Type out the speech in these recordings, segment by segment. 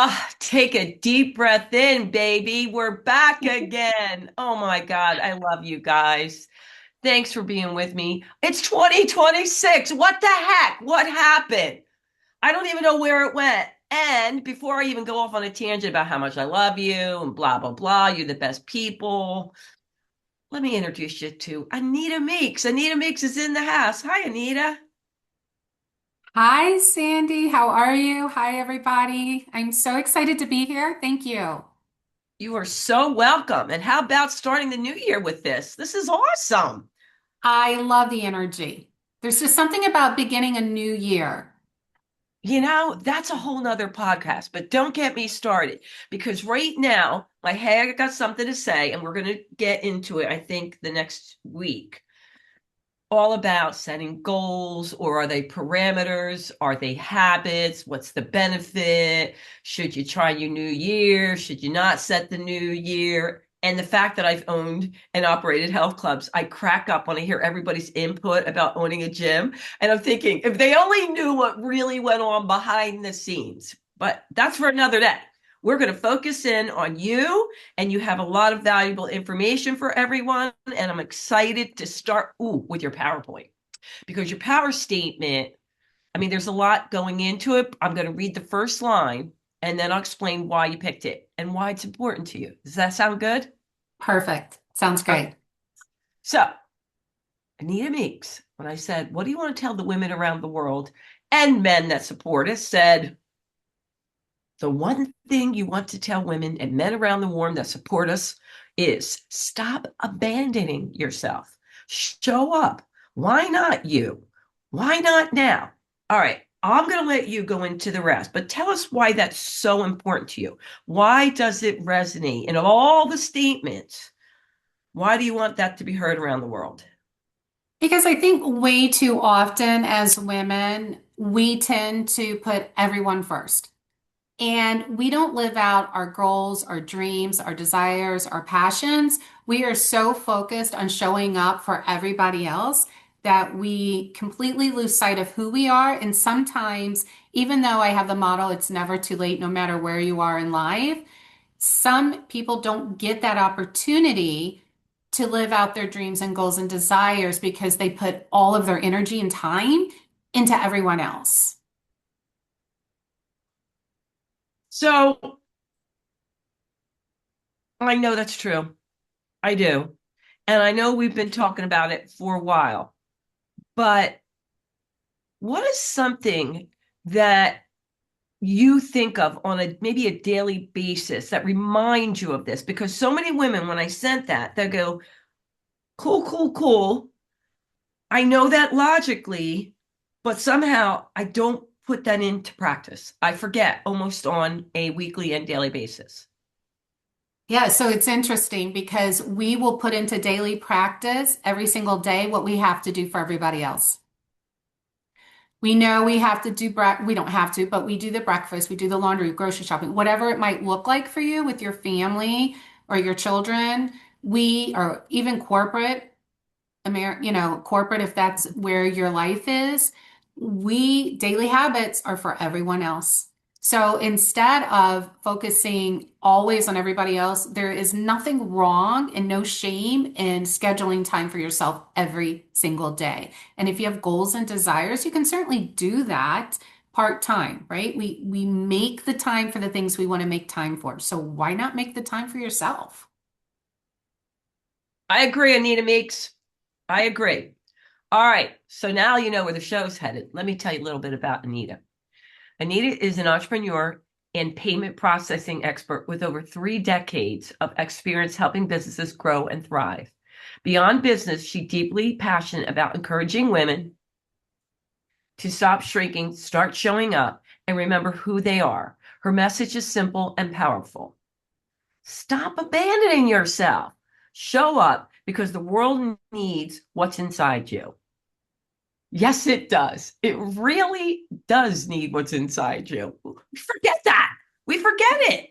Ah, take a deep breath in, baby. We're back again. Oh my God, I love you guys. Thanks for being with me. It's 2026. What the heck? What happened? I don't even know where it went. And before I even go off on a tangent about how much I love you and blah, blah, blah, you're the best people, let me introduce you to Anita Meeks. Anita Meeks is in the house. Hi, Anita. Hi, Sandy. How are you? Hi, everybody. I'm so excited to be here. Thank you. You are so welcome. And how about starting the new year with this? This is awesome. I love the energy. There's just something about beginning a new year. That's a whole nother podcast, but don't get me started because right now, my head got something to say, and we're going to get into it, I think, the next week. All about setting goals, or are they parameters? Are they habits? What's the benefit? Should you try your new year? Should you not set the new year? And the fact that I've owned and operated health clubs, I crack up when I hear everybody's input about owning a gym. And I'm thinking, if they only knew what really went on behind the scenes, but that's for another day. We're going to focus in on you, and you have a lot of valuable information for everyone. And I'm excited to start with your PowerPoint because your power statement, I mean, there's a lot going into it. I'm going to read the first line and then I'll explain why you picked it and why it's important to you. Does that sound good? Perfect. Sounds Okay. great. So, Anita Meeks, when I said, what do you want to tell the women around the world and men that support us, said, the one thing you want to tell women and men around the world that support us is stop abandoning yourself. Show up. Why not you? Why not now? All right, I'm going to let you go into the rest, but tell us why that's so important to you. Why does it resonate? And of all the statements, why do you want that to be heard around the world? Because I think way too often as women, we tend to put everyone first. And we don't live out our goals, our dreams, our desires, our passions. We are so focused on showing up for everybody else that we completely lose sight of who we are. And sometimes, even though I have the motto, it's never too late, no matter where you are in life, some people don't get that opportunity to live out their dreams and goals and desires because they put all of their energy and time into everyone else. So I know that's true. I do. And I know we've been talking about it for a while, but what is something that you think of on a maybe a daily basis that reminds you of this? Because so many women, when I sent that, they go, cool, cool, cool. I know that logically, but somehow I don't put that into practice. I forget almost on a weekly and daily basis. Yeah, so it's interesting because we will put into daily practice every single day what we have to do for everybody else. We know we have to do we don't have to, but we do the breakfast, we do the laundry, grocery shopping, whatever it might look like for you with your family or your children. We or even corporate corporate, if that's where your life is, we daily habits are for everyone else. So instead of focusing always on everybody else, there is nothing wrong and no shame in scheduling time for yourself every single day. And if you have goals and desires, you can certainly do that part-time, right? We make the time for the things we want to make time for. So why not make the time for yourself? I agree, Anita Meeks. I agree. All right. So now you know where the show's headed. Let me tell you a little bit about Anita. Anita is an entrepreneur and payment processing expert with over 3 decades of experience helping businesses grow and thrive. Beyond business, she's deeply passionate about encouraging women to stop shrinking, start showing up, and remember who they are. Her message is simple and powerful. Stop abandoning yourself. Show up because the world needs what's inside you. Yes, it does. It really does need what's inside you. We forget that. We forget it.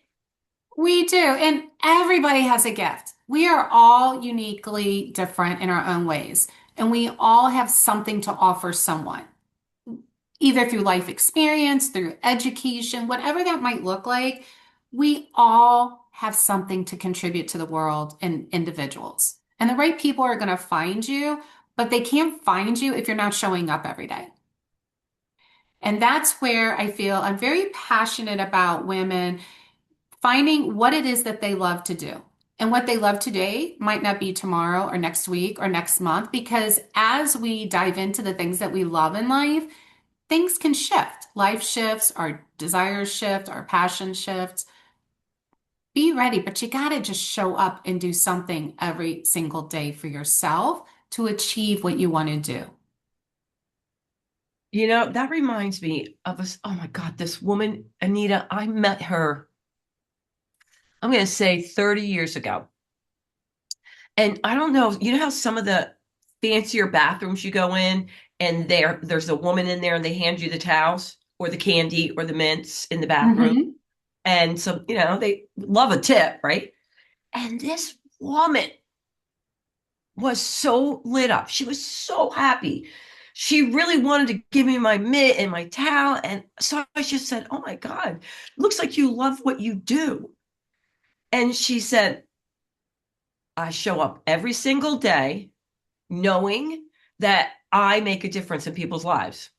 We do. And everybody has a gift. We are all uniquely different in our own ways, and we all have something to offer someone. either through life experience, through education, whatever that might look like. We all have something to contribute to the world and individuals. And the right people are going to find you, but they can't find you if you're not showing up every day. And that's where I feel I'm very passionate about women finding what it is that they love to do. And what they love today might not be tomorrow or next week or next month, because as we dive into the things that we love in life, things can shift. Life shifts, our desires shift, our passion shifts. Be ready, but you got to just show up and do something every single day for yourself to achieve what you want to do. That reminds me of us. Oh my God, this woman, Anita, I met her, I'm going to say 30 years ago. And I don't know, you know how some of the fancier bathrooms you go in and there's a woman in there and they hand you the towels or the candy or the mints in the bathroom. Hmm. And so, they love a tip, right? And this woman was so lit up. She was so happy. She really wanted to give me my mitt and my towel. And so I just said, "Oh my God, looks like you love what you do." And she said, "I show up every single day knowing that I make a difference in people's lives."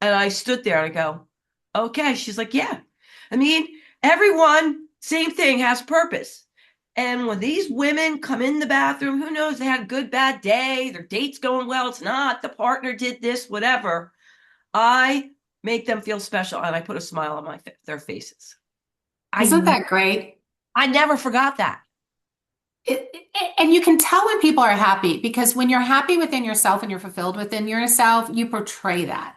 And I stood there and I go, "Okay." She's like, "Yeah. I mean, everyone, same thing, has purpose." And when these women come in the bathroom, who knows, they had a good, bad day, their date's going well, it's not, the partner did this, whatever. I make them feel special and I put a smile on their faces. Isn't I that great? I never forgot that. And you can tell when people are happy because when you're happy within yourself and you're fulfilled within yourself, you portray that.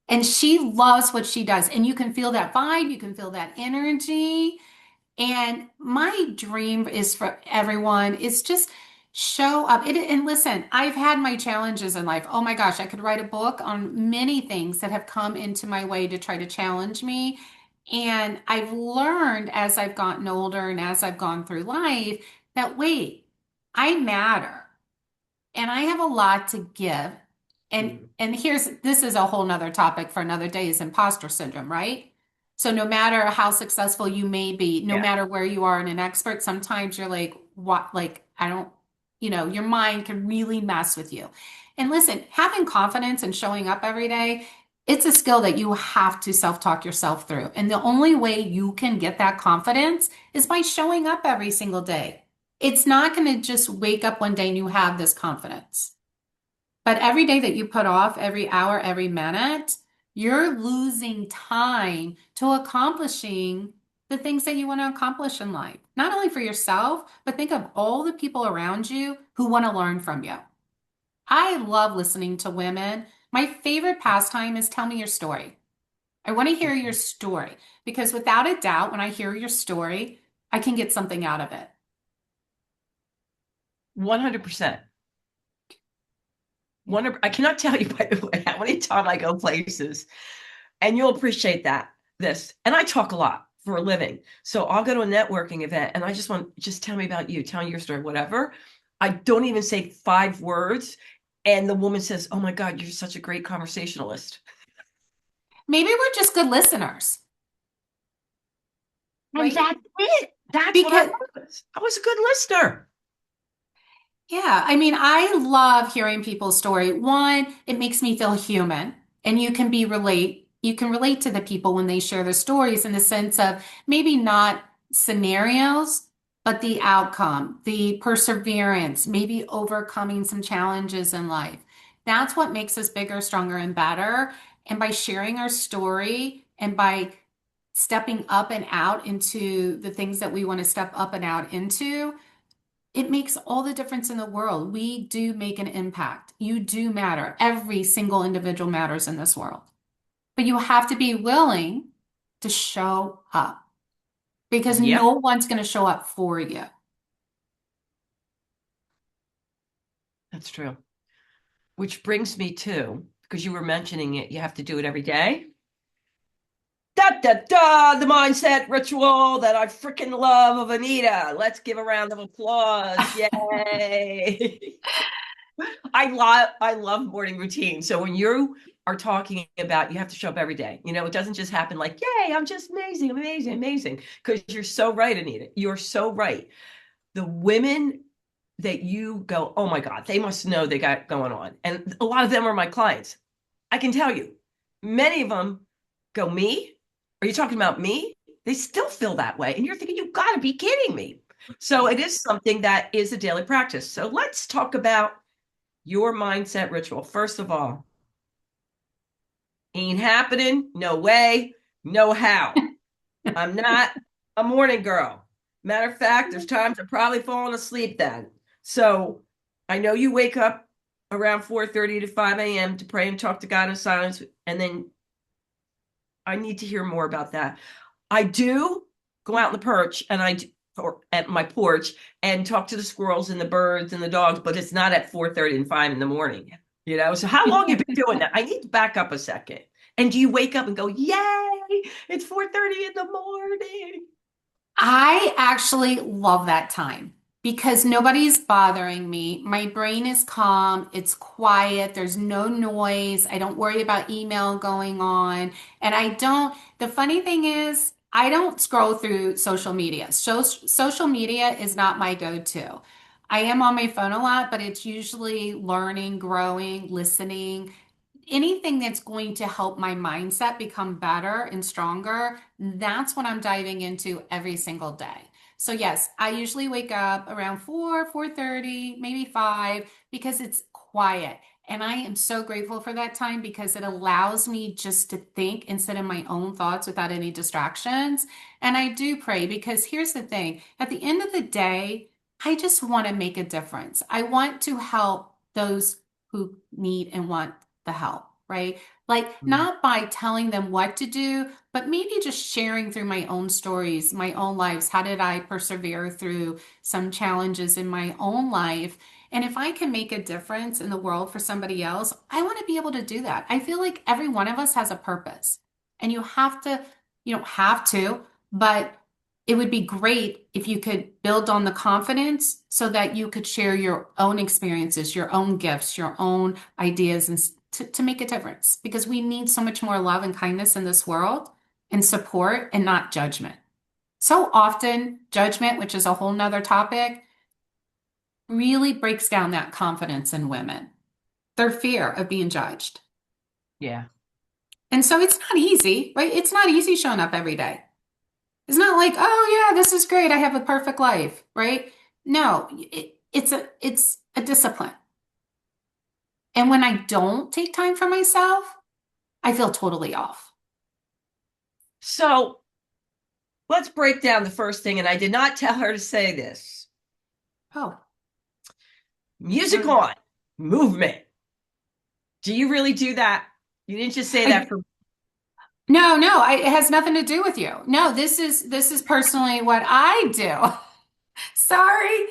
And she loves what she does. And you can feel that vibe, you can feel that energy. And my dream is for everyone is just show up. And listen, I've had my challenges in life. Oh my gosh, I could write a book on many things that have come into my way to try to challenge me. And I've learned as I've gotten older and as I've gone through life that wait, I matter and I have a lot to give. And here's this is a whole nother topic for another day is imposter syndrome, right? So no matter how successful you may be, no Yeah. matter where you are in an expert, sometimes you're like, what, like, I don't, your mind can really mess with you. And listen, having confidence and showing up every day, it's a skill that you have to self-talk yourself through. And the only way you can get that confidence is by showing up every single day. It's not going to just wake up one day and you have this confidence. But every day that you put off, every hour, every minute, you're losing time to accomplishing the things that you want to accomplish in life. Not only for yourself, but think of all the people around you who want to learn from you. I love listening to women. My favorite pastime is tell me your story. I want to hear your story because without a doubt, when I hear your story, I can get something out of it. 100%. I cannot tell you, by the way, how many times I go places, and you'll appreciate this. And I talk a lot for a living. So I'll go to a networking event and I just tell me about you, tell me your story, whatever. I don't even say 5 words. And the woman says, "Oh my God, you're such a great conversationalist." Maybe we're just good listeners, And right? that's it. That's what I Because was. I was a good listener. yeah, I mean, I love hearing people's story. One, it makes me feel human, and you can relate to the people when they share their stories in the sense of maybe not scenarios, but the outcome, the perseverance, maybe overcoming some challenges in life. That's what makes us bigger, stronger, and better. And by sharing our story and by stepping up and out into the things that we want to step up and out into, it makes all the difference in the world. We do make an impact. You do matter. Every single individual matters in this world. But you have to be willing to show up because Yep, no one's going to show up for you. that's true. Which brings me to, because you were mentioning it, you have to do it every day. Da da da, the mindset ritual that I freaking love of Anita. Let's give a round of applause. Yay. I love morning routine. So when are talking about you have to show up every day. It doesn't just happen like, yay, I'm just amazing, amazing, amazing. Because you're so right, Anita. You're so right. The women that you go, oh my God, they must know they got going on. And a lot of them are my clients. I can tell you, many of them go, me? Are you talking about me? They still feel that way. And you're thinking, you got to be kidding me. So it is something that is a daily practice. So let's talk about your mindset ritual. First of all, ain't happening. No way. No how. I'm not a morning girl. Matter of fact, there's times I'm probably falling asleep then. So I know you wake up around 4:30 to 5 a.m. to pray and talk to God in silence. And then I need to hear more about that. I do go out on the perch and or at my porch and talk to the squirrels and the birds and the dogs, but it's not at 4:30 and 5 in the morning. So how long have you been doing that? I need to back up a second. And do you wake up and go, yay, it's 4:30 in the morning? I actually love that time because nobody's bothering me. My brain is calm, it's quiet, there's no noise. I don't worry about email going on. And the funny thing is, I don't scroll through social media. Social media is not my go-to. I am on my phone a lot, but it's usually learning, growing, listening, anything that's going to help my mindset become better and stronger, that's what I'm diving into every single day. So yes, I usually wake up around 4, 4:30, maybe 5 because it's quiet. And I am so grateful for that time because it allows me just to think instead of my own thoughts without any distractions. And I do pray because here's the thing, at the end of the day, I just want to make a difference. I want to help those who need and want the help, right? Like Mm. not by telling them what to do, but maybe just sharing through my own stories, my own lives. How did I persevere through some challenges in my own life? And if I can make a difference in the world for somebody else, I want to be able to do that. I feel like every one of us has a purpose. And you don't have to, but it would be great if you could build on the confidence so that you could share your own experiences, your own gifts, your own ideas, and to make a difference because we need so much more love and kindness in this world and support and not judgment. So often, judgment, which is a whole nother topic, really breaks down that confidence in women, their fear of being judged. Yeah. And so it's not easy, right? It's not easy showing up every day. It's not like, oh yeah, this is great. I have a perfect life, right? No, it's a discipline. And when I don't take time for myself, I feel totally off. So let's break down the first thing. And I did not tell her to say this. Oh, Music on, movement. Do you really do that? You didn't just say that I for. no, it has nothing to do with you. No, this is personally what I do. Sorry,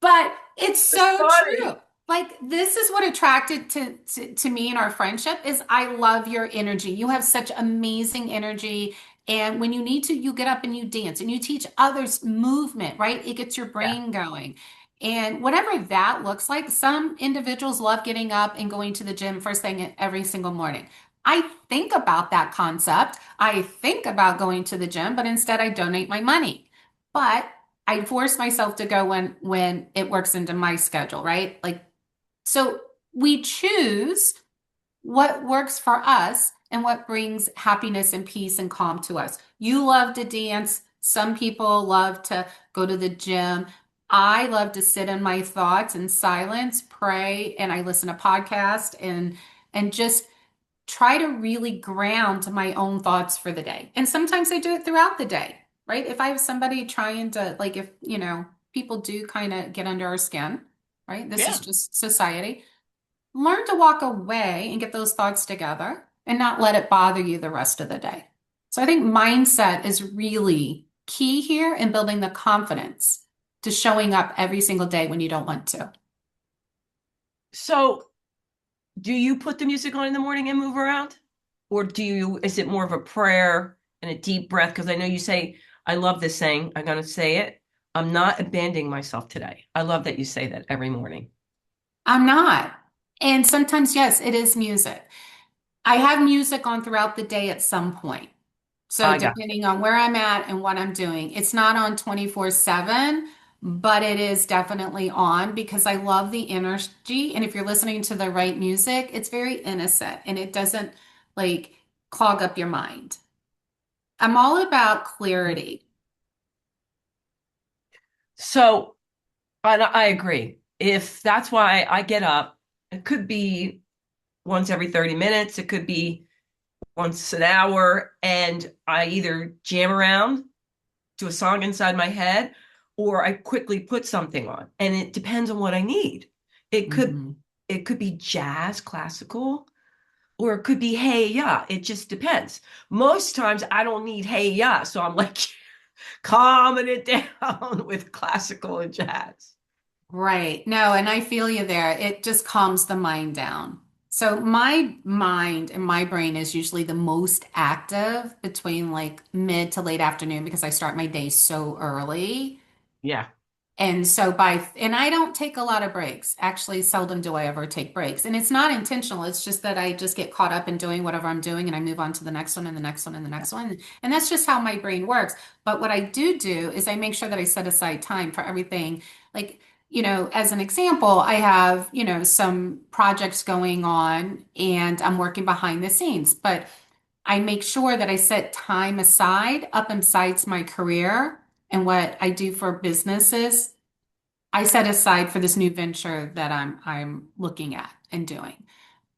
but it's It's so funny. true. Like this is what attracted to me in our friendship is I love your energy. You have such amazing energy. And when you need to, you get up and you dance and you teach others movement, right? It gets your Yeah. brain going. And whatever that looks like, some individuals love getting up and going to the gym first thing every single morning. I think about that concept. I think about going to the gym, but instead I donate my money. But I force myself to go when it works into my schedule, right? Like so we choose what works for us and what brings happiness and peace and calm to us. You love to dance. Some people love to go to the gym. I love to sit in my thoughts in silence, pray, and I listen to podcasts and just try to really ground my own thoughts for the day. And sometimes I do it throughout the day, right? If I have somebody trying to, like, if, people do kind of get under our skin, right? This is Yeah. just society. Learn to walk away and get those thoughts together and not let it bother you the rest of the day. So I think mindset is really key here in building the confidence to showing up every single day when you don't want to. So do you put the music on in the morning and move around? Or is it more of a prayer and a deep breath? Because I know you say, I love this saying, I'm going to say it. I'm not abandoning myself today. I love that you say that every morning. I'm not. And sometimes, yes, it is music. I have music on throughout the day at some point. So I got depending on where I'm at and what I'm doing, it's not on 24/7, but it is definitely on because I love the energy. And if you're listening to the right music, it's very innocent and it doesn't like clog up your mind. I'm all about you. clarity. So I agree. If that's why I get up, it could be once every 30 minutes, it could be once an hour, and I either jam around to a song inside my head or I quickly put something on. And it depends on what I need. It could Mhm. it could be jazz, classical, or it could be hey ya. It just depends. Most times I don't need hey ya, so I'm like calming it down with classical and jazz. Right. No, and I feel you there. It just calms the mind down. So my mind and my brain is usually the most active between like mid to late afternoon because I start my day so early. Yeah. And so and I don't take a lot of breaks. Actually, seldom do I ever take breaks. And it's not intentional. It's just that I just get caught up in doing whatever I'm doing and I move on to the next one and the next one and the next one. And that's just how my brain works. But what I do is I make sure that I set aside time for everything. Like, as an example, I have, some projects going on and I'm working behind the scenes, but I make sure that I set time aside up inside my career and what I do for businesses. I set aside for this new venture that I'm looking at and doing.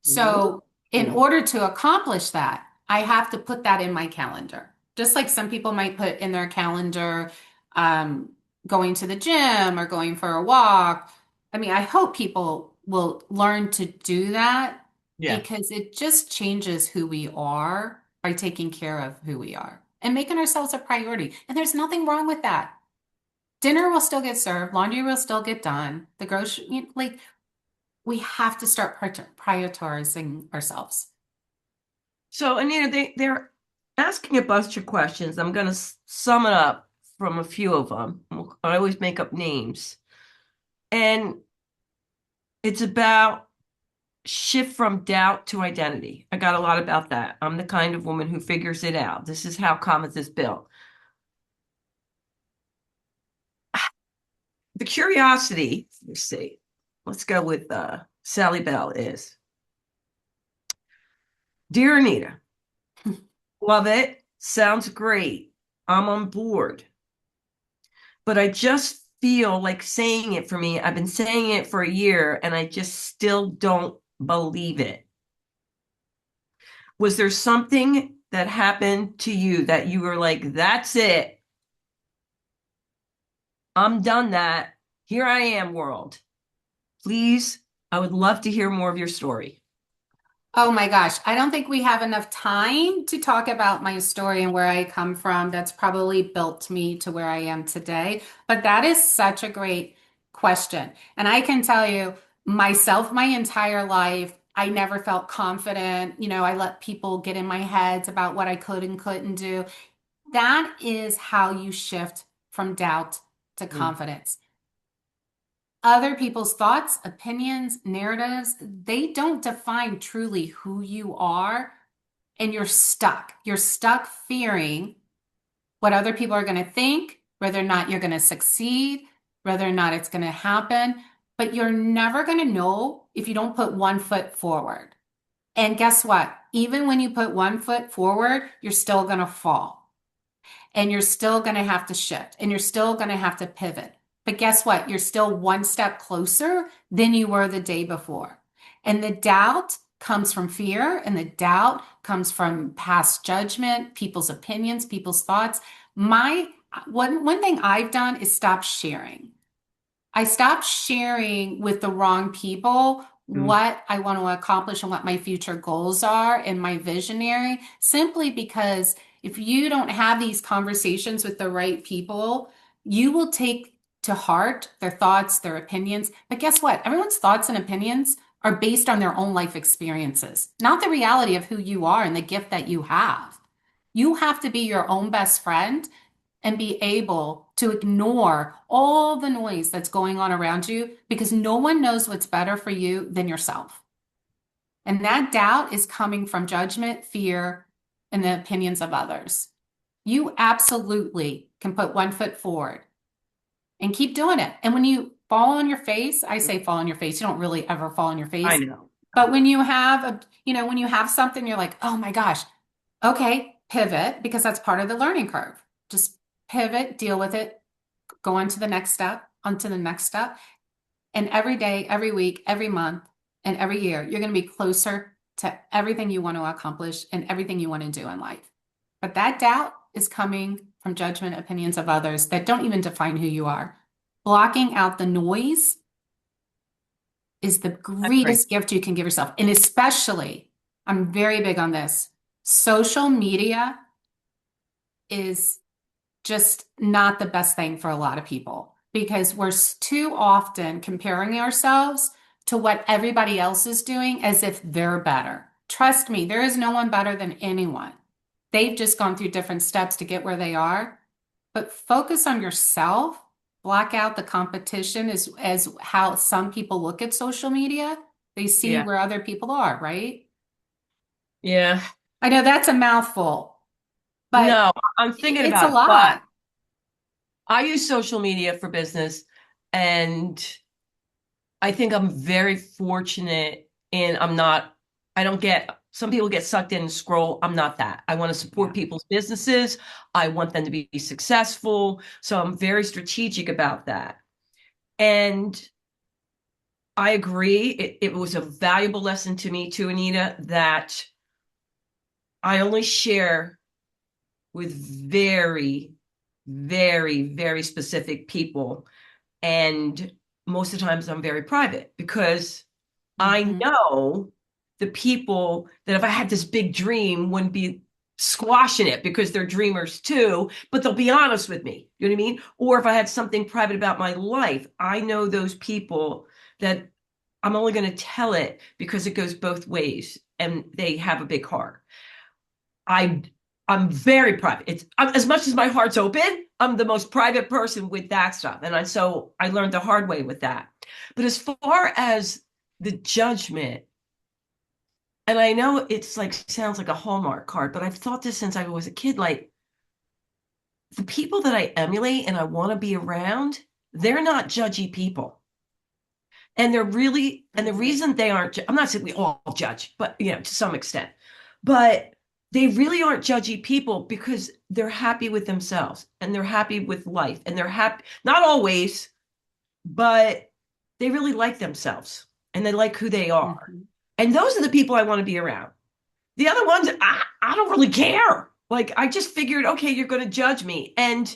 So, in Ooh. order to accomplish that, I have to put that in my calendar. Just like some people might put in their calendar um, going to the gym or going for a walk. I mean, I hope people will learn to do that Yeah. because it just changes who we are by taking care of who we are and making ourselves a priority. And there's nothing wrong with that. Dinner will still get served, laundry will still get done. The grocery, like we have to start prioritizing ourselves. So, Anita, they're asking a bunch of questions. I'm going to sum it up from a few of them. I always make up names. And it's about shift from doubt to identity. I got a lot about that. I'm the kind of woman who figures it out. This is how Comet is built. The curiosity, let's see, let's go with Sally Bell is Dear Anita, love it. Sounds great. I'm on board. But I just feel like saying it for me. I've been saying it for a year and I just still don't believe it. Was there something that happened to you that you were like, that's it? I'm done that. Here I am, world. Please, I would love to hear more of your story. Oh my gosh, I don't think we have enough time to talk about my story and where I come from. That's probably built me to where I am today. But that is such a great question. And I can tell you, myself, my entire life, I never felt confident. I let people get in my heads about what I could and couldn't do. That is how you shift from doubt to Mm. confidence. Other people's thoughts, opinions, narratives, they don't define truly who you are, and you're stuck. You're stuck fearing what other people are going to think, whether or not you're going to succeed, whether or not it's going to happen. But you're never going to know if you don't put one foot forward. And guess what? Even when you put one foot forward, you're still going to fall and you're still going to have to shift and you're still going to have to pivot. But guess what? You're still one step closer than you were the day before. And the doubt comes from fear, and the doubt comes from past judgment, people's opinions, people's thoughts. My one thing I've done is stop sharing. I stopped sharing with the wrong people Mm. what I want to accomplish and what my future goals are and my visionary, simply because if you don't have these conversations with the right people, you will take to heart their thoughts, their opinions. But guess what? Everyone's thoughts and opinions are based on their own life experiences, not the reality of who you are and the gift that you have. You have to be your own best friend and be able to ignore all the noise that's going on around you because no one knows what's better for you than yourself. And that doubt is coming from judgment, fear, and the opinions of others. You absolutely can put one foot forward and keep doing it. And when you fall on your face, I say fall on your face. You don't really ever fall on your I face. know. But when you have when you have something, you're like, oh my gosh, okay, pivot, because that's part of the learning curve. Just pivot, deal with it, go on to the next step, onto the next step. And every day, every week, every month, and every year, you're going to be closer to everything you want to accomplish and everything you want to do in life. But that doubt is coming from judgment, opinions of others that don't even define who you are. Blocking out the noise is the That's great. greatest gift you can give yourself. And especially, I'm very big on this. Social media is just not the best thing for a lot of people because we're too often comparing ourselves to what everybody else is doing as if they're better. Trust me, there is no one better than anyone. They've just gone through different steps to get where they are. But focus on yourself, block out the competition as how some people look at social media. They see Yeah. where other people are, right? Yeah. I know that's a mouthful, but No, I'm thinking it's a about it, but lot. I use social media for business, and I think I'm very fortunate in I don't get, some people get sucked in and scroll. I'm not that. I want to support Yeah. people's businesses. I want them to be successful. So I'm very strategic about that. And I agree. It was a valuable lesson to me too, Anita, that I only share with very, very, very specific people. And most of the times I'm very private because I Hmm. know the people that if I had this big dream wouldn't be squashing it because they're dreamers too, but they'll be honest with me. You know what I mean? Or if I had something private about my life, I know those people that I'm only going to tell it because it goes both ways and they have a big heart. I I'm very private. As much as my heart's open, I'm the most private person with that stuff, and I learned the hard way with that. But as far as the judgment, and I know it's like sounds like a Hallmark card, but I've thought this since I was a kid. Like the people that I emulate and I want to be around, they're not judgy people. And they're really, and the Hmm. reason they aren't, I'm not saying we all judge, but to some extent, but they really aren't judgy people because they're happy with themselves and they're happy with life and they're happy, not always, but they really like themselves and they like who they are. Hmm. And those are the people I want to be around. The other ones, I don't really care. Like, I just figured, okay, you're going to judge me. And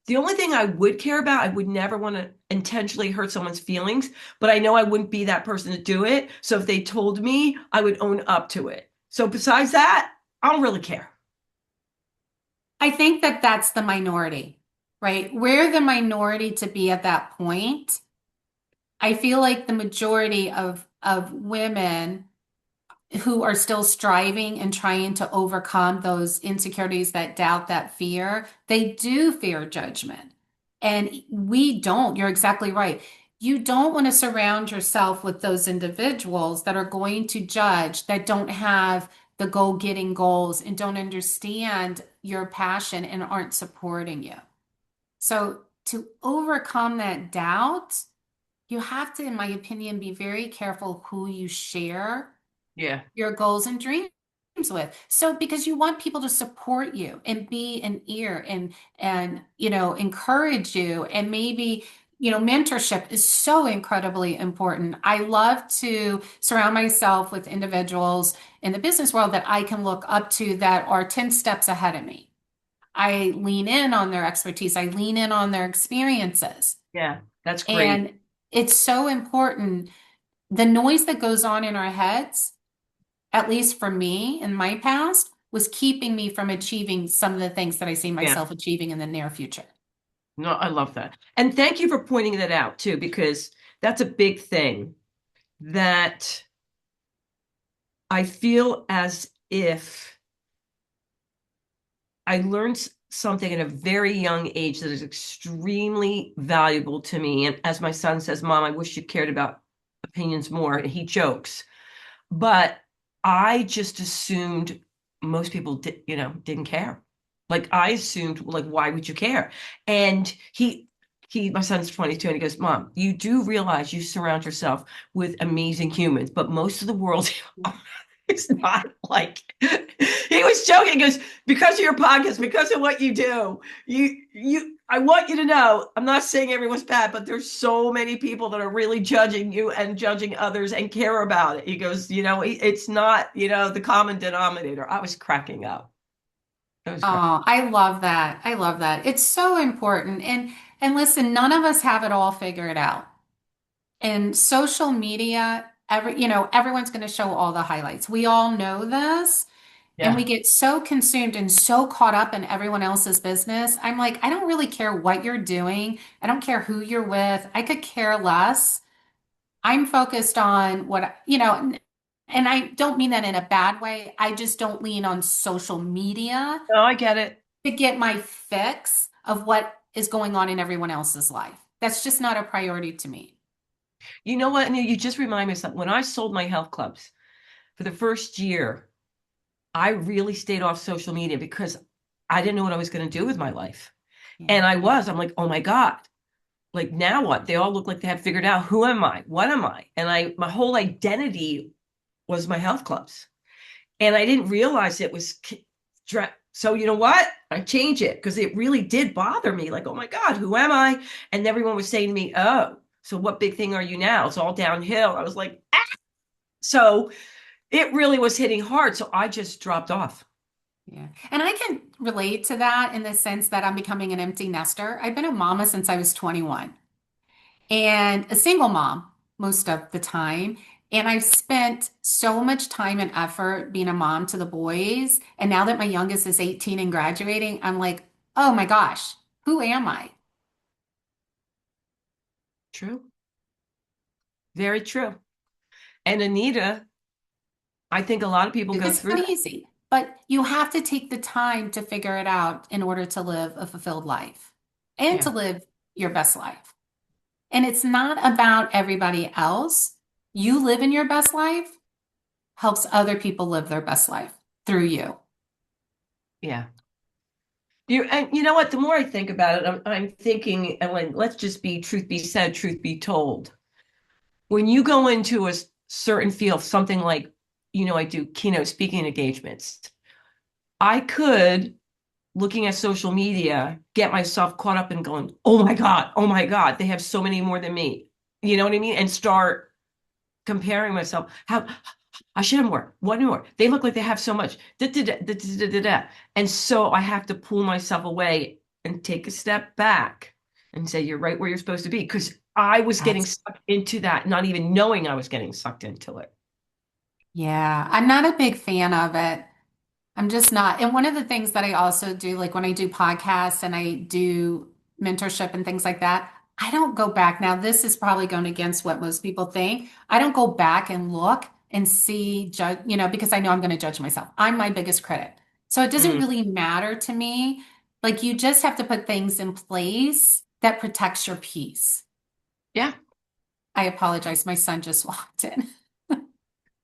the only thing I would care about, I would never want to intentionally hurt someone's feelings, but I know I wouldn't be that person to do it. So if they told me, I would own up to it. So besides that, I don't really care. I think that that's the minority, right? We're the minority to be at that point. I feel like the majority of women who are still striving and trying to overcome those insecurities, that doubt, that fear, they do fear judgment. And we don't. You're exactly right. You don't want to surround yourself with those individuals that are going to judge, that don't have the goal-getting goals and don't understand your passion and aren't supporting you. So to overcome that doubt, you have to, in my opinion, be very careful who you share Yeah. your goals and dreams with. So because you want people to support you and be an ear and encourage you and maybe mentorship is so incredibly important. I love to surround myself with individuals in the business world that I can look up to that are 10 steps ahead of me. I lean in on their expertise. I lean in on their experiences. Yeah. That's great. And it's so important. The noise that goes on in our heads, at least for me in my past, was keeping me from achieving some of the things that I see Yeah. myself achieving in the near future. No, I love that. And thank you for pointing that out too, because that's a big thing that I feel as if I learned something at a very young age that is extremely valuable to me. And as my son says, Mom, I wish you cared about opinions more. And he jokes. But I just assumed most people didn't care. Like I assumed, like, why would you care? And my son's 22 and he goes, Mom, you do realize you surround yourself with amazing humans, but most of the world is not like, he was joking, he goes, because of your podcast, because of what you do, I want you to know, I'm not saying everyone's bad, but there's so many people that are really judging you and judging others and care about it. He goes, it's not, the common denominator. I was cracking up. I was cracking. Oh, I love that. I love that. It's so important. And listen, none of us have it all figured out. And social media, everyone's going to show all the highlights. We all know this, and we Yeah. get so consumed and so caught up in everyone else's business. I'm like, I don't really care what you're doing. I don't care who you're with. I could care less. I'm focused on and I don't mean that in a bad way. I just don't lean on social media No, I get it. to get my fix of what is going on in everyone else's life. That's just not a priority to me. You know what? And you just remind me of something. When I sold my health clubs for the first year, I really stayed off social media because I didn't know what I was going to do with my life. Yeah. And I'm like, oh my God, like now what? They all look like they have figured out who am I? What am I? And my whole identity was my health clubs. And I didn't realize it was so you know what? I changed it because it really did bother me. Like, oh my God, who am I? And everyone was saying to me, oh, so what big thing are you now? It's all downhill. I was like, ah. So it really was hitting hard. So I just dropped off. Yeah. And I can relate to that in the sense that I'm becoming an empty nester. I've been a mama since I was 21 and a single mom most of the time. And I've spent so much time and effort being a mom to the boys. And now that my youngest is 18 and graduating, I'm like, oh my gosh, who am I? True. Very true. And Anita, I think a lot of people go It's through not that. easy, but you have to take the time to figure it out in order to live a fulfilled life and to Yeah. live your best life. And it's not about everybody else. You living your best life helps other people live their best life through you. Yeah. And you know what? The more I think about it, I'm thinking, and when let's just be truth be said, truth be told. When you go into a certain field, something like, I do keynote speaking engagements, I could, looking at social media, get myself caught up in going, oh my God, they have so many more than me. You know what I mean? And start comparing myself. How I should have more. One more. They look like they have so much. Da, da, da, da, da, da, da, da. And so I have to pull myself away and take a step back and say, you're right where you're supposed to be. Because I was getting That's, sucked into that, not even knowing I was getting sucked into it. yeah, I'm not a big fan of it. I'm just not. And one of the things that I also do, like when I do podcasts and I do mentorship and things like that, I don't go back. Now, this is probably going against what most people think. I don't go back and look and see, judge, because I know I'm going to judge myself. I'm my biggest critic. So it doesn't Mm, really matter to me. Like you just have to put things in place that protects your peace. yeah. I apologize. My son just walked in.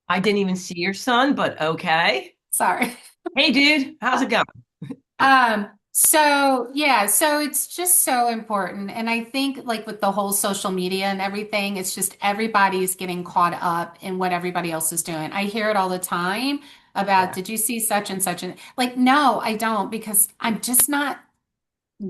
I didn't even see your son, but okay. Sorry. Hey, dude, how's it going? So yeah, so it's just so important. And I think like with the whole social media and everything, it's just everybody's getting caught up in what everybody else is doing. I hear it all the time about, Yeah. did you see such and such? And like, no, I don't, because I'm just not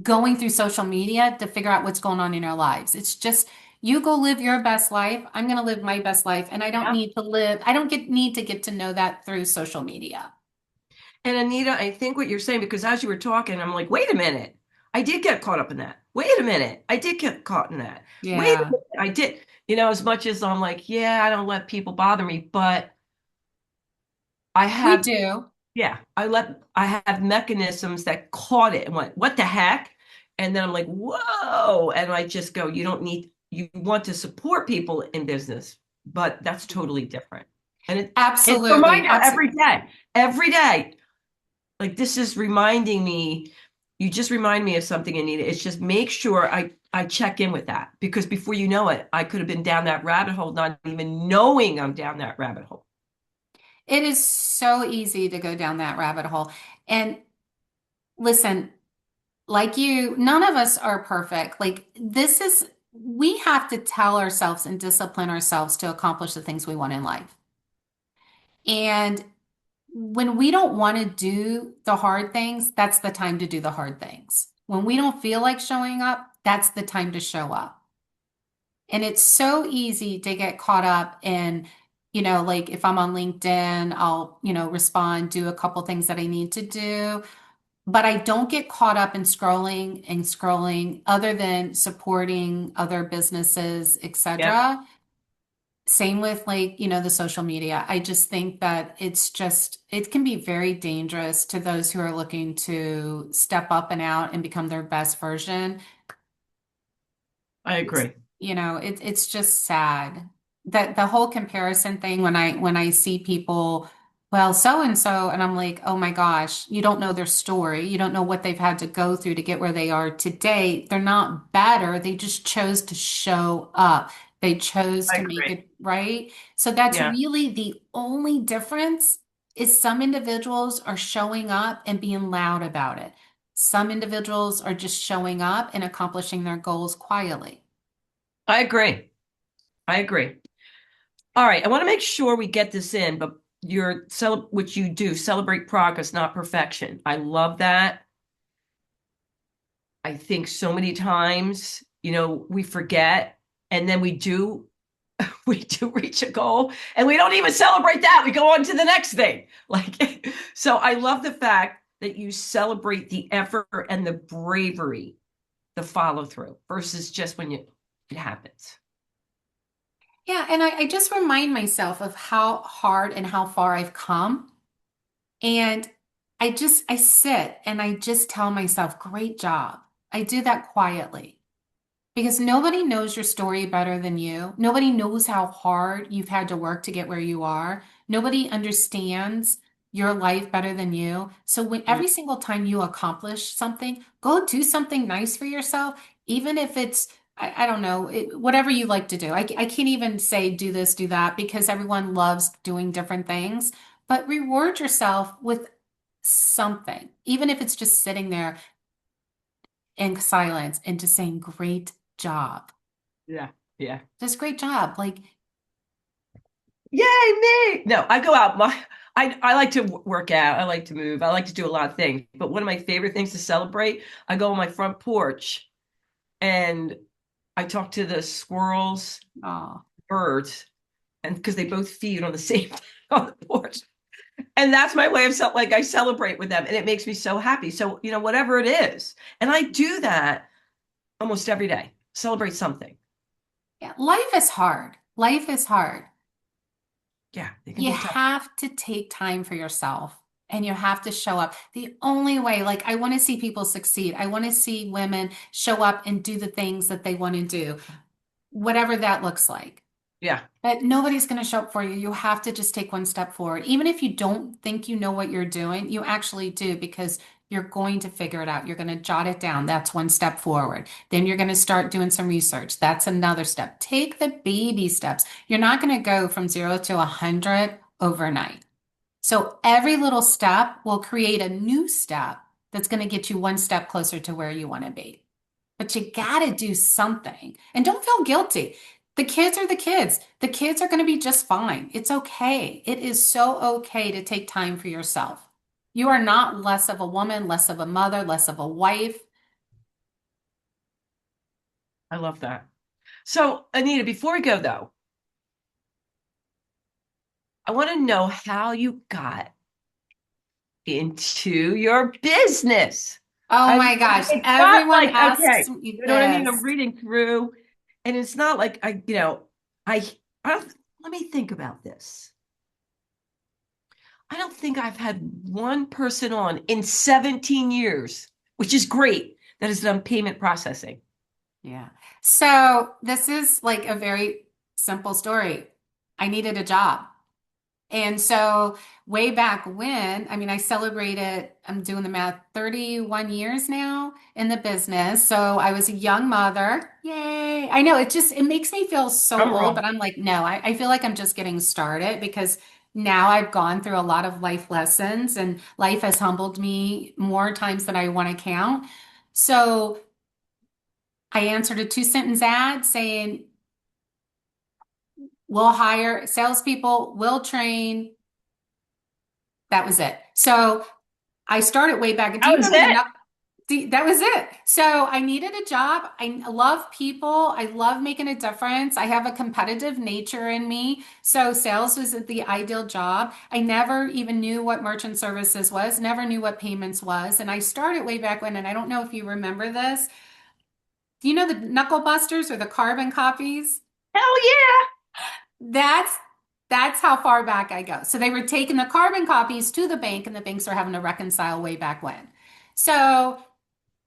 going through social media to figure out what's going on in our lives. It's just you go live your best life. I'm going to live my best life. And Yeah. I don't need to get to know that through social media. And Anita, I think what you're saying, because as you were talking, I'm like, wait a minute. I did get caught up in that. Wait a minute. I did get caught in that. Wait a Yeah, minute. I did. As much as I'm like, yeah, I don't let people bother me, but I we have, do. yeah, I have mechanisms that caught it and went, what the heck? And then I'm like, whoa. And I just go, you want to support people in business, but that's totally different. It's a Absolutely. reminder Absolutely. every day. Like this is reminding me, you just remind me of something, Anita. It's just make sure I check in with that because before you know it, I could have been down that rabbit hole, not even knowing I'm down that rabbit hole. It is so easy to go down that rabbit hole. And listen, like you, none of us are perfect. Like we have to tell ourselves and discipline ourselves to accomplish the things we want in life. And when we don't want to do the hard things, that's the time to do the hard things. When we don't feel like showing up, that's the time to show up. And it's so easy to get caught up in, like if I'm on LinkedIn, I'll, respond, do a couple things that I need to do. But I don't get caught up in scrolling and scrolling other than supporting other businesses, Yep, etc. Same with like, the social media. I just think that it can be very dangerous to those who are looking to step up and out and become their best version. I agree. It's just sad that the whole comparison thing when I see people, well, so and so, and I'm like, oh my gosh, you don't know their story. You don't know what they've had to go through to get where they are today. They're not better. They just chose to show up. They chose I to make agree. it right. So that's Yeah, really the only difference is some individuals are showing up and being loud about it. Some individuals are just showing up and accomplishing their goals quietly. I agree. I agree. All right, I want to make sure we get this in, but which you do, celebrate progress, not perfection. I love that. I think so many times, we forget and then we do we do reach a goal and we don't even celebrate that. We go on to the next thing. Like so I love the fact that you celebrate the effort and the bravery, the follow through versus just when it happens. Yeah, and I just remind myself of how hard and how far I've come. And I sit and I just tell myself, great job. I do that quietly. Because nobody knows your story better than you. Nobody knows how hard you've had to work to get where you are. Nobody understands your life better than you. So when Mm, every single time you accomplish something, go do something nice for yourself, even if it's, I don't know, whatever you like to do. I can't even say do this, do that, because everyone loves doing different things. But reward yourself with something, even if it's just sitting there in silence and just saying, great job. yeah. Yeah. Just great job. Like, Yay, me. No, I go out. I like to work out. I like to move. I like to do a lot of things. But one of my favorite things to celebrate, I go on my front porch and I talk to the squirrels, oh, birds, and because they both feed on the same on the porch. And that's my way of like I celebrate with them and it makes me so happy. So, whatever it is. And I do that almost every day. Celebrate something. yeah. Life is hard. Life is hard. Yeah, it can You be tough. have to take time for yourself and you have to show up. The only way, like, I want to see people succeed. I want to see women show up and do the things that they want to do, whatever that looks like. Yeah, But nobody's going to show up for you. You have to just take one step forward. Even if you don't think you know what you're doing, you actually do because you're going to figure it out. You're going to jot it down. That's one step forward. Then you're going to start doing some research. That's another step. Take the baby steps. You're not going to go from 0 to 100 overnight. So every little step will create a new step that's going to get you one step closer to where you want to be. But you got to do something. And don't feel guilty. The kids are the kids. The kids are going to be just fine. It's okay. It is so okay to take time for yourself. You are not less of a woman, less of a mother, less of a wife. I love that. So, Anita, before we go though, I want to know how you got into your business. Oh I mean, my gosh. it's not Everyone like, asks okay, me you know what I mean? I'm this. reading through, and it's not like I, I don't, let me think about this. I don't think I've had one person on in 17 years, which is great, that has done payment processing. Yeah. So this is like a very simple story. I needed a job. And so way back when, I mean, I celebrated, I'm doing the math, 31 years now in the business. So I was a young mother. Yay. I know it makes me feel so I'm old, but wrong. I'm like, no, I feel like I'm just getting started because now I've gone through a lot of life lessons and life has humbled me more times than I want to count. So I answered a two-sentence ad saying, we'll hire salespeople, we'll train. That was it. So I started way back. Do That you was remember it. that was it. So I needed a job. I love people. I love making a difference. I have a competitive nature in me. So sales was the ideal job. I never even knew what merchant services was, never knew what payments was. And I started way back when, and I don't know if you remember this. Do you know the knuckle busters or the carbon copies? Hell yeah. That's that's how far back I go. So they were taking the carbon copies to the bank, and the banks are having to reconcile way back when. So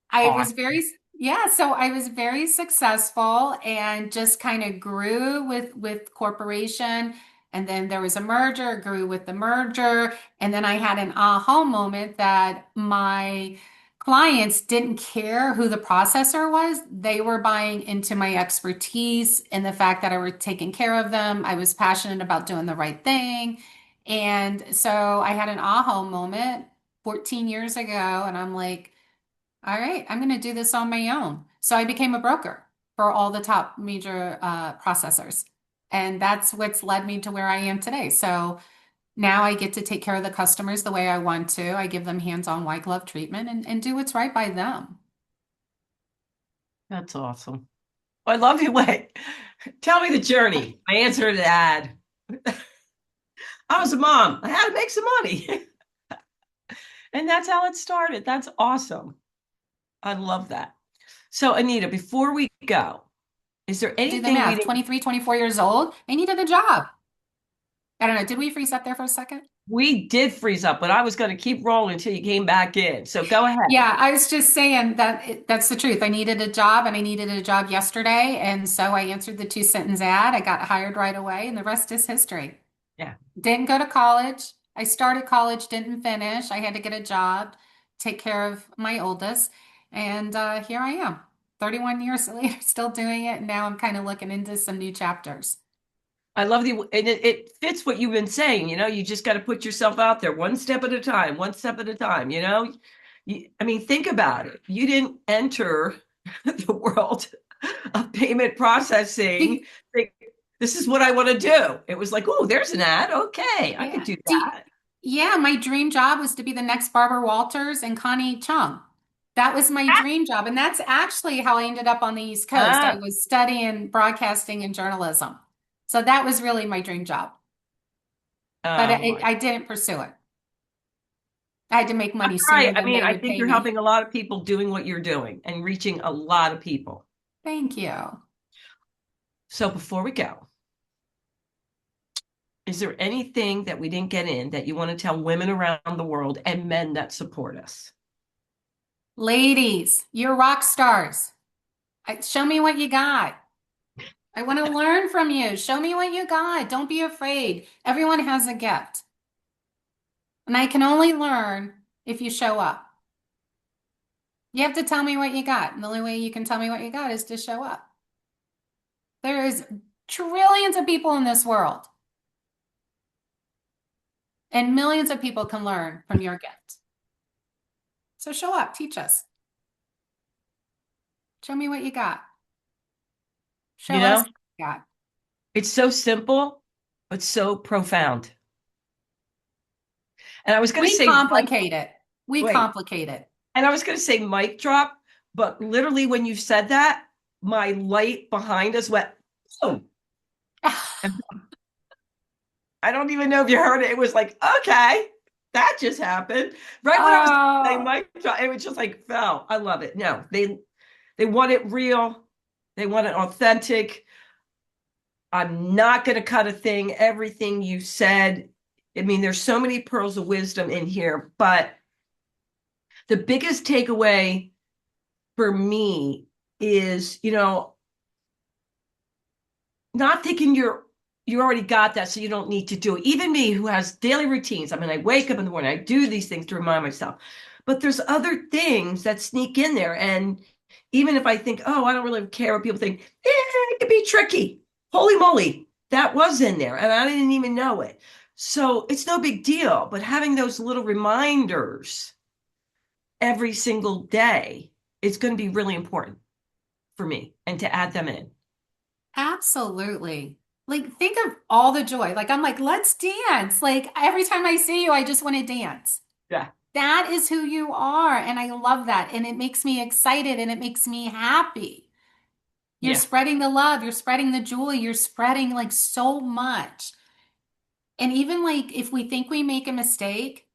I was Awesome. very, yeah, so I was very successful and just kind of grew with corporation. And then there was a merger, grew with the merger. And then I had an aha moment that my clients didn't care who the processor was. They were buying into my expertise and the fact that I were taking care of them. I was passionate about doing the right thing. And so I had an aha moment 14 years ago, and I'm like, all right, I'm going to do this on my own. So I became a broker for all the top major processors. And that's what's led me to where I am today. So now I get to take care of the customers the way I want to. I give them hands-on white glove treatment and do what's right by them. That's awesome. I love your way. Tell me the journey. I answered an ad. I was a mom. I had to make some money. And that's how it started. That's awesome. I love that. So, Anita, before we go, is there Do the anything we math. didn't 23, 24 years old. I needed a job. I don't know. Did we freeze up there for a second? we did freeze up, but I was going to keep rolling until you came back in. So go ahead. Yeah, I was just saying that that's the truth. I needed a job and I needed a job yesterday. And so I answered the two-sentence ad. I got hired right away, and the rest is history. Yeah. Didn't go to college. I started college, didn't finish. I had to get a job, take care of my oldest. And here I am, 31 years later, still doing it. And now I'm kind of looking into some new chapters. I love and it fits what you've been saying. You just got to put yourself out there one step at a time, one step at a time. I mean, think about it. You didn't enter the world of payment processing. Think, this is what I want to do. It was like, oh, there's an ad. Okay, I could Yeah. do that. Yeah, my dream job was to be the next Barbara Walters and Connie Chung. That was my dream job. And that's actually how I ended up on the East Coast. I Ah, was studying broadcasting and journalism. So that was really my dream job. But oh my. I didn't pursue it. I had to make money Right. sooner I than mean, they I would think pay you're me. helping a lot of people doing what you're doing and reaching a lot of people. Thank you. So before we go, is there anything that we didn't get in that you want to tell women around the world and men that support us? Ladies, you're rock stars. Show me what you got. I want to learn from you. Show me what you got. Don't be afraid. Everyone has a gift. And I can only learn if you show up. You have to tell me what you got. And the only way you can tell me what you got is to show up. There is trillions of people in this world, and millions of people can learn from your gift. So show up, teach us. Show me what you got. You Show us know, what you got. it's so simple, but so profound. And I was going to We say, complicate it. We wait, complicate it. and I was going to say mic drop, but literally when you said that, my light behind us went, oh, and I don't even know if you heard it. It was like, okay, that just happened. Right when I was saying Oh, mic drop, it was just like fell. I love it. No, they want it real. They want it authentic. I'm not going to cut a thing. Everything you said. I mean, there's so many pearls of wisdom in here, but the biggest takeaway for me is, not thinking you already got that, so you don't need to do it. Even me, who has daily routines. I mean, I wake up in the morning, I do these things to remind myself. But there's other things that sneak in there. And even if I think, oh, I don't really care what people think, it could be tricky. Holy moly, that was in there. And I didn't even know it. So it's no big deal, but having those little reminders every single day is going to be really important for me and to add them in. Absolutely. Like, think of all the joy. Like, I'm like, let's dance. Like, every time I see you, I just want to dance. Yeah. That is who you are. And I love that. And it makes me excited and it makes me happy. You're Yeah. spreading the love, you're spreading the joy, you're spreading like so much. And even like if we think we make a mistake,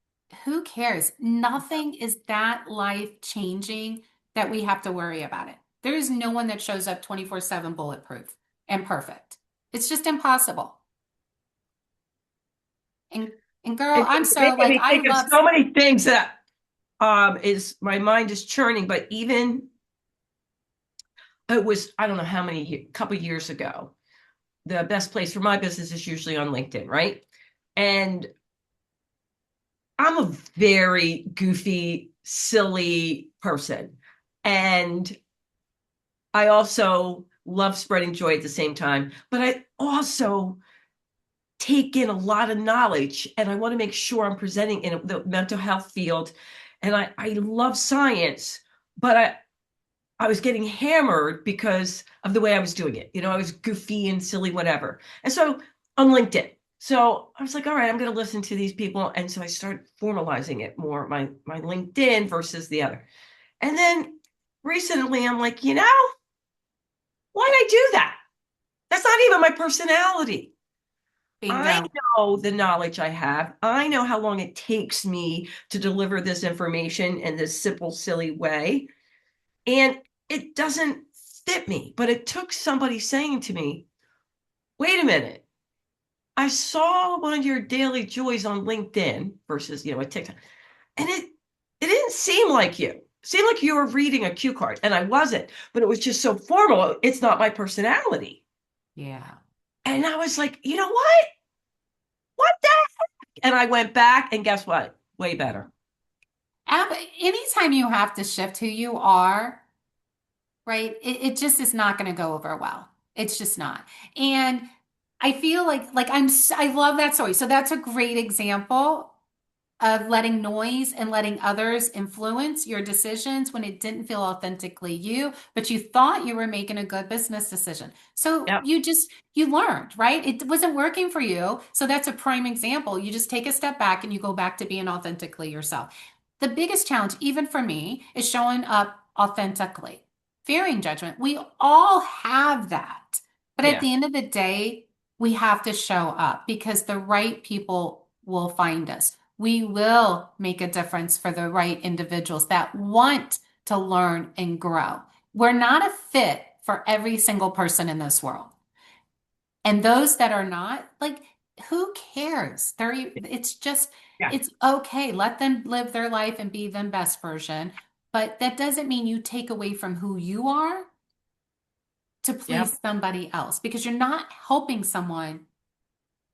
who cares? Nothing is that life changing that we have to worry about it. There is no one that shows up 24/7 bulletproof and perfect. It's just impossible. And and girl, I'm It's so making like me I think of love so many things that is my mind is churning, but even it was, I don't know how many, couple years ago, the best place for my business is usually on LinkedIn, right? And I'm a very goofy, silly person. And I also love spreading joy at the same time, but I also take in a lot of knowledge and I want to make sure I'm presenting in the mental health field. And I love science, but I was getting hammered because of the way I was doing it. You know, I was goofy and silly, whatever. And so on LinkedIn. So I was like, all right, I'm going to listen to these people. And so I started formalizing it more, my LinkedIn versus the other. And then recently I'm like, why'd I do that? That's not even my personality. I bingo. know the knowledge I have. I know how long it takes me to deliver this information in this simple, silly way. And it doesn't fit me. But it took somebody saying to me, wait a minute, I saw one of your daily joys on LinkedIn versus, a TikTok, and it didn't seem like you. It seemed like you were reading a cue card, and I wasn't, but it was just so formal. It's not my personality. Yeah. And I was like, you know what? What the? And I went back, and guess what? Way better. Anytime you have to shift who you are, right? It just is not going to go over well. It's just not. And I feel like I love that story. So that's a great example of letting noise and letting others influence your decisions when it didn't feel authentically you, but you thought you were making a good business decision. So Yep. you learned, right? It wasn't working for you. So that's a prime example. You just take a step back and you go back to being authentically yourself. The biggest challenge, even for me, is showing up authentically, fearing judgment. We all have that. But at Yeah. the end of the day, we have to show up because the right people will find us. We will make a difference for the right individuals that want to learn and grow. We're not a fit for every single person in this world. And those that are not, like, who cares? It's just, Yeah. it's okay. Let them live their life and be their best version. But that doesn't mean you take away from who you are to Yep. please somebody else because you're not helping someone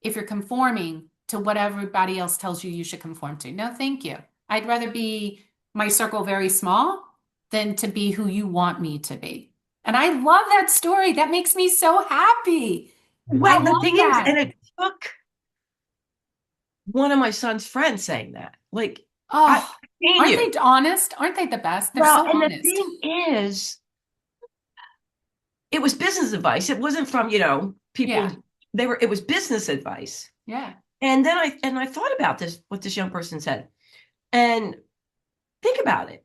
if you're conforming to what everybody else tells you you should conform to. No, thank you. I'd rather be my circle very small than to be who you want me to be. And I love that story. That makes me so happy. I Well, the love thing is, that. and it took one of my son's friends saying that. Like, I've Oh, seen aren't you. they honest? Aren't they the best? They're Well, so and the honest. thing is, it was business advice. It wasn't from, Yeah, people, it was business advice. yeah. And then I thought about this, what this young person said. And think about it.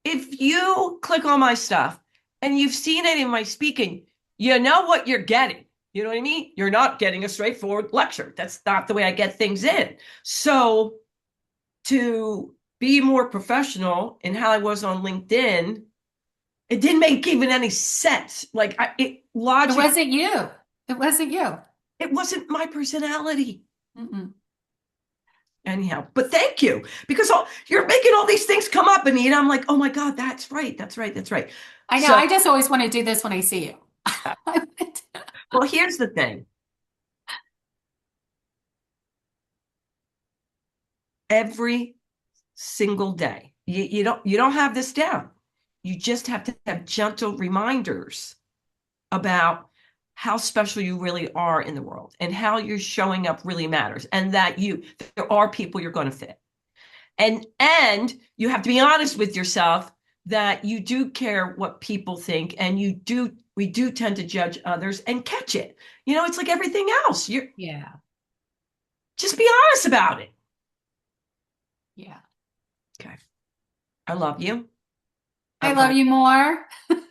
If you click on my stuff and you've seen it in my speaking, you know what you're getting. You know what I mean? You're not getting a straightforward lecture. That's not the way I get things in. So to be more professional in how I was on LinkedIn, it didn't make even any sense. Like it It logic, wasn't you. It wasn't you. it wasn't my personality. Mm-mm. Anyhow, but thank you because you're making all these things come up, Anita. I'm like, oh my God, that's right, that's right, that's right. I know. So, I just always want to do this when I see you. well, here's the thing. Every single day, you don't have this down. You just have to have gentle reminders about how special you really are in the world and how you're showing up really matters, and that there are people you're going to fit. And you have to be honest with yourself that you do care what people think, and we do tend to judge others and catch it. It's like everything else. You Yeah. just be honest about it. Yeah. Okay. I love you. I I'm love glad. you more.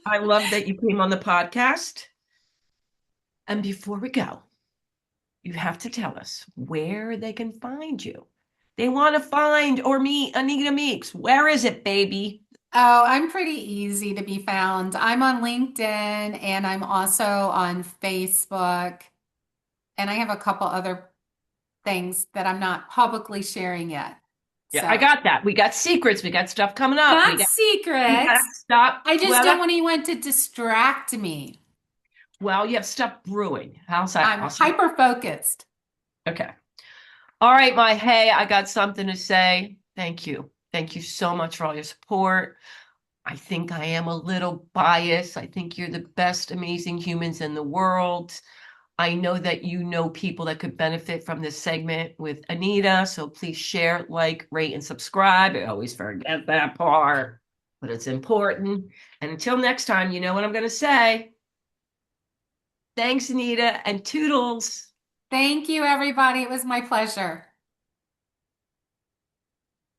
I love that you came on the podcast. And before we go, you have to tell us where they can find you. They want to find or meet Anita Meeks. Where is it, baby? Oh, I'm pretty easy to be found. I'm on LinkedIn and I'm also on Facebook. And I have a couple other things that I'm not publicly sharing yet. Yeah, I So, got that. We got secrets. We got stuff coming up. not We got secrets. stuff. I just Well, don't want anyone to distract me. you have stuff brewing. How's that? I'm Awesome. hyper focused. Okay. All right, my hey, I got something to say. Thank you. Thank you so much for all your support. I think I am a little biased. I think you're the best, amazing humans in the world. I know that you know people that could benefit from this segment with Anita. So please share, like, rate, and subscribe. I always forget that part, but it's important. And until next time, you know what I'm going to say. Thanks, Anita, and toodles. Thank you, everybody. It was my pleasure.